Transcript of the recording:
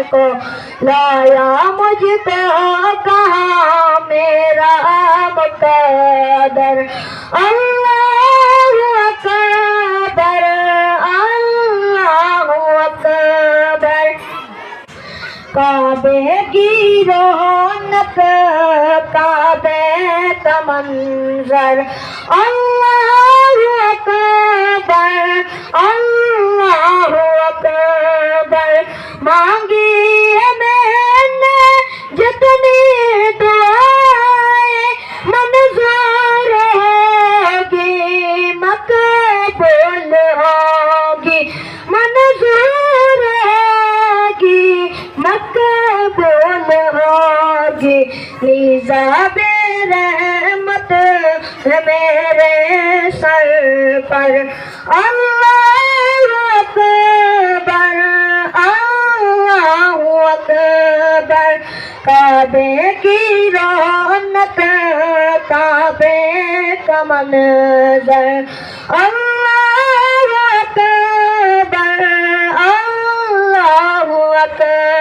کو لایا مجھ کو کہاں میرا مقدر اللہ اکبر اللہ اکبر کعبے کی رونق کعبے کا منظر اللہ اکبر اللہ اکبر مانگی ہے میں نے جتنی دعائیں منظور ہوگی مقبول ہوگی منظور ہوگی مقبول ہوگی نیزاب رحمت ہے میرے سر پر اللہ اکبر اللہ اکبر کعبے کی رونق کعبے کا منظر اللہ اکبر اللہ اکبر